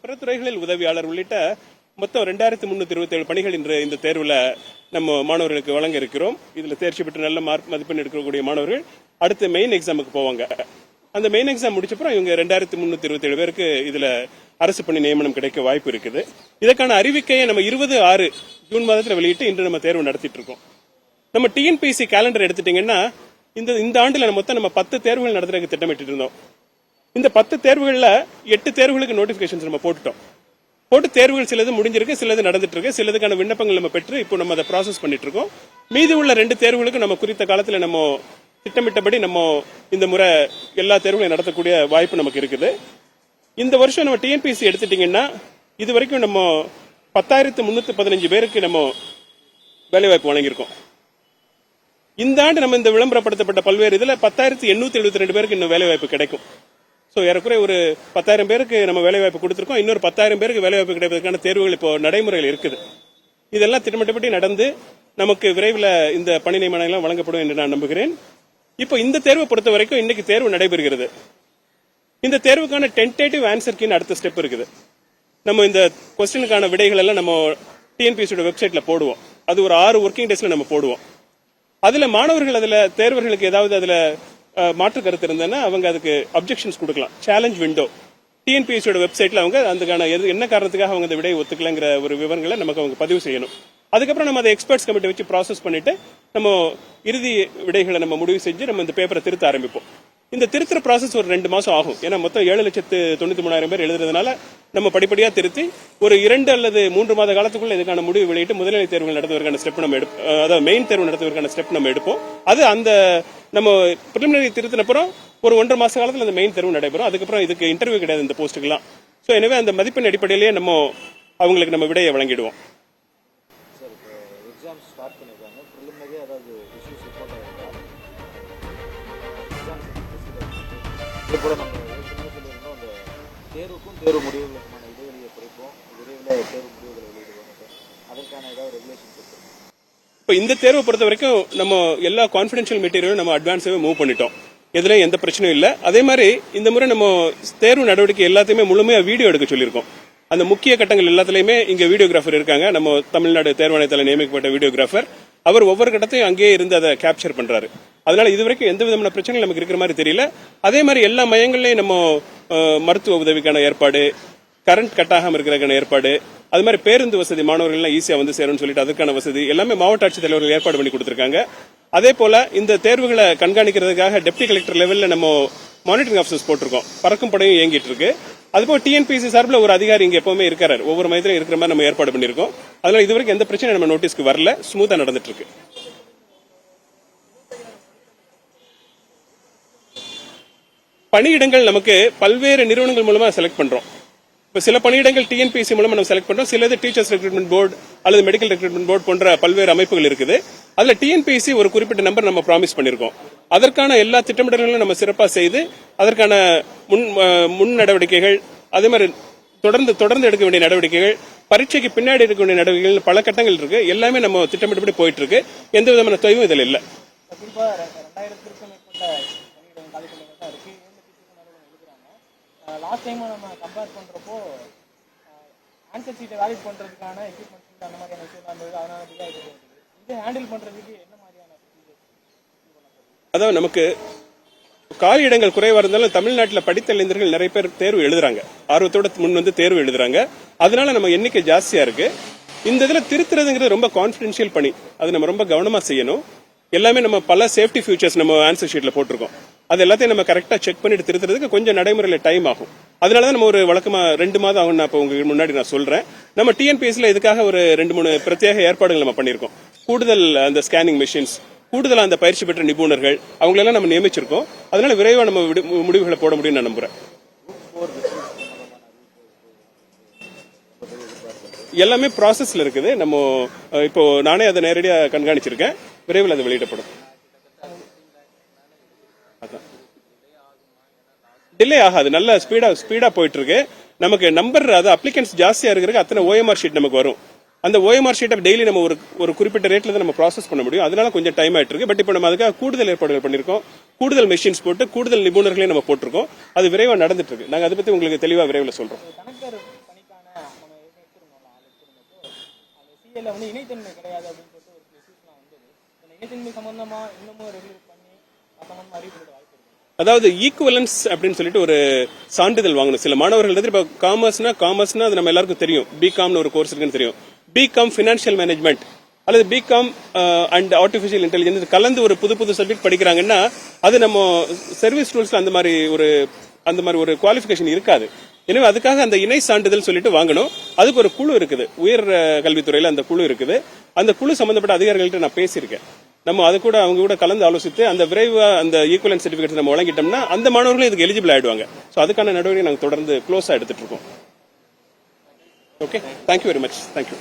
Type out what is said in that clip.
பிற துறைகளில் உதவியாளர் உள்ளிட்ட மொத்தம் 2327 பணிகள் இன்று இந்த தேர்வுல நம்ம மாணவர்களுக்கு வழங்க இருக்கிறோம். இதுல தேர்ச்சி பெற்று நல்ல மார்க் மதிப்பெண் எடுக்கக்கூடிய மாணவர்கள் அடுத்த மெயின் எக்ஸாமுக்கு போவாங்க. அந்த மெயின் எக்ஸாம் முடிச்சப்பறம் இவங்க 2327 பேருக்கு இதுல அரசு பணி நியமனம் கிடைக்க வாய்ப்பு இருக்குது. இதற்கான அறிவிக்கையை நம்ம 20/6 ஜூன் மாதத்தில் வெளியிட்டு இன்று நம்ம தேர்வு நடத்திட்டு இருக்கோம். நம்ம டிஎன்பிஎஸ்சி கேலண்டர் எடுத்துட்டீங்கன்னா இந்த ஆண்டுல மொத்தம் நம்ம 10 தேர்வுகள் நடத்துறதுக்கு திட்டமிட்டு இருந்தோம். இந்த 10 தேர்வுகள்ல 8 தேர்வுகளுக்கு நோட்டிபிகேஷன்ஸ் நம்ம போட்டு தேர்வுகள் சிலது முடிஞ்சிருக்கு, சிலது நடந்துட்டு இருக்கு, சிலதுக்கான விண்ணப்பங்கள் நம்ம பெற்று இப்போ நம்ம அதை ப்ராசஸ் பண்ணிட்டு இருக்கோம். மீதி உள்ள 2 தேர்வுகளுக்கு நம்ம குறித்த காலத்துல நம்ம திட்டமிட்டபடி நம்ம இந்த முறை எல்லா தேர்வுகளையும் நடத்தக்கூடிய வாய்ப்பு நமக்கு இருக்குது. இந்த வருஷம் நம்ம டிஎன்பிஎஸ்சி எடுத்துட்டீங்கன்னா இது வரைக்கும் நம்ம 10,315 பேருக்கு நம்ம வேலைவாய்ப்பு வழங்கியிருக்கோம். இந்த ஆண்டு நம்ம இந்த விளம்பரப்படுத்தப்பட்ட பல்வேறு இதுல 10,872 பேருக்கு இன்னும் வேலைவாய்ப்பு கிடைக்கும். ஸோ ஏறக்குறைய ஒரு 10,000 பேருக்கு நம்ம வேலைவாய்ப்பு கொடுத்துருக்கோம். இன்னொரு 10,000 பேருக்கு வேலைவாய்ப்பு கிடைப்பதற்கான தேர்வுகள் இப்போ நடைமுறையில் இருக்குது. இதெல்லாம் திட்டமிட்டபடி நடந்து நமக்கு விரைவில் இந்த பணி நியமனங்கள் வழங்கப்படும் என்று நான் நம்புகிறேன். இப்போ இந்த தேர்வை பொறுத்த வரைக்கும் இன்னைக்கு தேர்வு நடைபெறுகிறது. இந்த தேர்வுக்கான டென்டேட்டிவ் ஆன்சர் கீன்னு அடுத்த ஸ்டெப் இருக்குது. நம்ம இந்த கொஸ்டினுக்கான விடைகள் எல்லாம் நம்ம டிஎன்பிஎஸ்சியோட வெப்சைட்ல போடுவோம். அது ஒரு 6 ஒர்க்கிங் டேஸ்ல நம்ம போடுவோம். அதுல மாணவர்கள் அதுல தேர்வர்களுக்கு ஏதாவது அதுல மாற்று கருத்து இருந்ததுன்னா அவங்க அதுக்கு அப்ஜெக்ஷன்ஸ் கொடுக்கலாம். சேலஞ்ச் விண்டோ டிஎன்பிஎஸ்சியோட வெப்சைட்ல அவங்க அதுக்கான என்ன காரணத்துக்காக அவங்க அந்த விடையை ஒத்துக்கலங்கிற ஒரு விவரங்களை நமக்கு அவங்க பதிவு செய்யணும். அதுக்கப்புறம் நம்ம அதை எக்ஸ்பர்ட்ஸ் கமிட்டி வச்சு ப்ராசஸ் பண்ணிட்டு நம்ம இறுதி விடைகளை நம்ம முடிவு செஞ்சு நம்ம இந்த பேப்பரை திருத்த ஆரம்பிப்போம். இந்த திருத்துற ப்ராசஸ் ஒரு 2 மாசம் ஆகும். ஏன்னா மொத்தம் 7,93,000 பேர் எழுதுறதுனால நம்ம படிப்படியா திருத்தி ஒரு 2 அல்லது 3 மாத காலத்துக்குள்ள இதுக்கான முடிவு வெளியிட்டு முதல்நிலை தேர்வுகள் நடத்துவதற்கான ஸ்டெப் நம்ம அதாவது மெயின் தேர்வு நடத்துவதற்கான ஸ்டெப் நம்ம எடுப்போம். அது அந்த நம்ம பிரிலிமினரி திருத்தினப்புறம் ஒரு 1.5 மாச காலத்தில் அந்த மெயின் தேர்வு நடைபெறும். அதுக்கப்புறம் இதுக்கு இன்டர்வியூ கிடையாது இந்த போஸ்ட்டுக்கெல்லாம். ஸோ எனவே அந்த மதிப்பெண் அடிப்படையிலேயே நம்ம அவங்களுக்கு நம்ம விடையை வழங்கிடுவோம். இதேபோல நம்ம சொல்லியிருந்தோம் அந்த தேர்வுக்கும் தேர்வு முடிவுகளுக்குமான இடைவெளியை குறைப்போம், விரைவில் தேர்வு முடிவுகளை வெளியிடுவோம். அதற்கான ஏதாவது ரெகுலேஷன்ஸ் இருக்கு? இப்போ இந்த தேர்வை பொறுத்த வரைக்கும் நம்ம எல்லா கான்ஃபிடென்ஷியல் மெட்டீரியலும் நம்ம அட்வான்ஸாகவே மூவ் பண்ணிட்டோம். எதுலையும் எந்த பிரச்சனையும் இல்லை. அதே மாதிரி இந்த முறை நம்ம தேர்வு நடவடிக்கை எல்லாத்தையுமே முழுமையாக வீடியோ எடுக்க சொல்லியிருக்கோம். அந்த முக்கிய கட்டங்கள் எல்லாத்துலயுமே இங்க வீடியோகிராஃபர் இருக்காங்க. நம்ம தமிழ்நாடு தேர்வாணையத்தில் நியமிக்கப்பட்ட வீடியோகிராஃபர். அவர் ஒவ்வொரு கட்டத்தையும் அங்கேயே இருந்து அதை கேப்சர் பண்றாரு. அதனால இதுவரைக்கும் எந்த விதமான பிரச்சனைகள் நமக்கு இருக்கிற மாதிரி தெரியல. அதே மாதிரி எல்லா மையங்கள்லயும் நம்ம மருத்துவ உதவிக்கான ஏற்பாடு, கரண்ட் கட்டாகாம இருக்கிறதுக்கான ஏற்பாடு, அது மாதிரி பேருந்து வசதி மாணவர்கள் ஈஸியா வந்து சேரும்னு சொல்லிட்டு அதுக்கான வசதி எல்லாமே மாவட்ட ஆட்சித்தலைவர்கள் ஏற்பாடு பண்ணி கொடுத்திருக்காங்க. அதே போல இந்த தேர்வுகளை கண்காணிக்கிறதுக்காக டெப்டி கலெக்டர் லெவல்ல நம்ம மானிட்டரிங் ஆஃபீஸர்ஸ் போட்டிருக்கோம். பறக்கும் படையும் இயங்கிட்டு இருக்கு. அதுபோல டிஎன்பிஎஸ்சி சார்பில் ஒரு அதிகாரி இங்க எப்பவுமே இருக்காரு. ஒவ்வொரு மையத்திலும் இருக்கிற மாதிரி நம்ம ஏற்பாடு பண்ணிருக்கோம். அதனால இதுவரைக்கும் எந்த பிரச்சனையும் நம்ம நோட்டீஸ்க்கு வரல. ஸ்மூத்தா நடந்துட்டு இருக்கு. பணியிடங்கள் நமக்கு பல்வேறு நிறுவனங்கள் மூலமா செலக்ட் பண்றோம். இப்ப சில பணியிடங்கள் டிஎன்பிஎஸ்சி மூலமா நம்ம செலக்ட் பண்றோம். சிலது டீச்சர்ஸ் ரெக்ரூட்மெண்ட் போர்டு அல்லது மெடிக்கல் ரெக்ரூட்மெண்ட் போர்டு போன்ற பல்வேறு அமைப்புகள் இருக்குது. அதுல டிஎன்பிஎஸ்சி ஒரு குறிப்பிட்ட நம்பர் நம்ம ப்ராமிஸ் பண்ணிருக்கோம். அதற்கான எல்லா திட்டமிடல்களும் நம்ம சிறப்பா செய்து அதற்கான முன் நடவடிக்கைகள், அதே மாதிரி தொடர்ந்து எடுக்க வேண்டிய நடவடிக்கைகள், பரீட்சைக்கு பின்னாடி எடுக்க வேண்டிய நடவடிக்கைகள் பல கட்டங்கள் இருக்கு. எல்லாமே நம்ம திட்டமிட்டபடி போயிட்டு இருக்கு. எந்த விதமான தொய்வும் இதில் இல்ல. லாஸ்ட் டைம் நம்ம கம்பேர் பண்றப்போ ஆன்சர் ஷீட்டை வேலிட் பண்றதுக்கான எக்யூப்மெண்ட்ஸ் அந்த மாதிரியான விஷயம் இருந்தது. அதனால இதை ஹேண்டில் பண்றதுக்கு என்ன மாதிரியான அதாவது நமக்கு காலி இடங்கள் குறைவா இருந்தாலும் தமிழ்நாட்டில் படித்த இளைஞர்கள் நிறைய பேர் தேர்வு எழுதுறாங்க. ஆர்வத்தோட முன் வந்து தேர்வு எழுதுறாங்க. அதனால நம்ம எண்ணிக்கை ஜாஸ்தியா இருக்கு. இந்த இதுல திருத்துறதுங்கிறது ரொம்ப கான்பிடென்ஷியல் பணி. அது நம்ம ரொம்ப கவனமா செய்யணும். எல்லாமே நம்ம பல சேஃப்டி ஃபியூச்சர்ஸ் நம்ம ஆன்சர் ஷீட்ல போட்டிருக்கோம். அது எல்லாத்தையும் நம்ம கரெக்டா செக் பண்ணிட்டு திருத்துறதுக்கு கொஞ்சம் நடைமுறையில டைம் ஆகும். அதனாலதான் நம்ம ஒரு வழக்கமா 2 மாதம் ஆகும். நான் உங்களுக்கு முன்னாடி நான் சொல்றேன். நம்ம டிஎன்பிஎஸ்ல இதுக்காக ஒரு 2-3 பிரத்யேக ஏற்பாடுகள் நம்ம பண்ணிருக்கோம். கூடுதல் அந்த ஸ்கேனிங் மெஷின்ஸ், கூடுதல் அந்த பயிற்சி பெற்ற நிபுணர்கள் அவங்களெல்லாம் நம்ம நியமிச்சிருக்கோம். அதனால விரைவா நம்ம முடிவுகளை போட முடியும்னு நான் நம்புறேன். எல்லாமே ப்ராசஸ்ல இருக்குது. நம்ம இப்போ நானே அதை நேரடியா கண்காணிச்சிருக்கேன். விரைவில் அது வெளியிடப்படும். டிலே ஆகாது. நல்ல ஸ்பீடா போயிட்டு இருக்கு. நமக்கு நம்பர் அது அப்ளிகன்ஸ் ஜாஸ்தியா இருக்கிறது அத்தனை ஓஎம்ஆர் ஷீட் நமக்கு வரும். அந்த ஓஎம்ஆர் ஷீட்டை டெய்லி நம்ம ஒரு குறிப்பிட்ட ரேட்ல தான் நம்ம ப்ராசஸ் பண்ண முடியும். அதனால கொஞ்சம் டைம் ஆயிட்டு இருக்கு. பட் இப்போ நம்ம அதுக்காக கூடுதல் ஏற்பாடுகள் பண்ணிருக்கோம். கூடுதல் மெஷின்ஸ் போட்டு கூடுதல் நிபுணர்களையும் நம்ம போட்டிருக்கோம். அது விரைவா நடந்துட்டு இருக்கு. நாங்க அதை பத்தி உங்களுக்கு தெளிவா விரைவில் சொல்றோம். சிஏல வந்து இணைத்தன்மை கிடையாது அப்படின்னு சொல்லிட்டு ஒரு இஷ்யூஸ்லாம் வந்தது. இந்த இணைத்தன்மை சம்பந்தமா இன்னமும் ரெகுலேட் பண்ணி சம்பந்தமா அறிவிக்க வாய்ப்பு இருக்கு. அதாவது ஈக்குவலன்ஸ் அப்படின்னு சொல்லிட்டு ஒரு சான்றிதழ் வாங்கணும். சில மாணவர்கள் இப்போ காமர்ஸ்னா அது நம்ம எல்லாருக்கும் தெரியும். பிகாம்னு ஒரு கோர்ஸ் இருக்குன்னு தெரியும். பிகாம் ஃபினான்ஷியல் மேனேஜ்மெண்ட் அல்லது பிகாம் அண்ட் ஆர்டிஃபிஷியல் இன்டெலிஜென்ஸ் கலந்து ஒரு புது சப்ஜெக்ட் படிக்கிறாங்கன்னா அது நம்ம சர்வீஸ் ரூல்ஸ்ல அந்த மாதிரி ஒரு குவாலிஃபிகேஷன் இருக்காது. எனவே அதுக்காக அந்த இணை சான்றிதழ் சொல்லிட்டு வாங்கணும். அதுக்கு ஒரு குழு இருக்குது, உயர் கல்வித்துறையில அந்த குழு இருக்குது. அந்த குழு சம்பந்தப்பட்ட அதிகாரிகள்ட்ட நான் பேசியிருக்கேன். நம்ம அது கூட அவங்க கூட கலந்து ஆலோசித்து அந்த விரைவா அந்த ஈக்குவலன்ஸ் சர்டிபிகேட் நம்ம வழங்கிட்டோம்னா அந்த மாணவர்களும் இதுக்கு எலிஜிபிள் ஆயிடுவாங்க. ஸோ அதுக்கான நடவடிக்கை நாங்கள் தொடர்ந்து க்ளோஸா எடுத்துட்டு இருக்கோம். Okay, thank you very much. Thank you.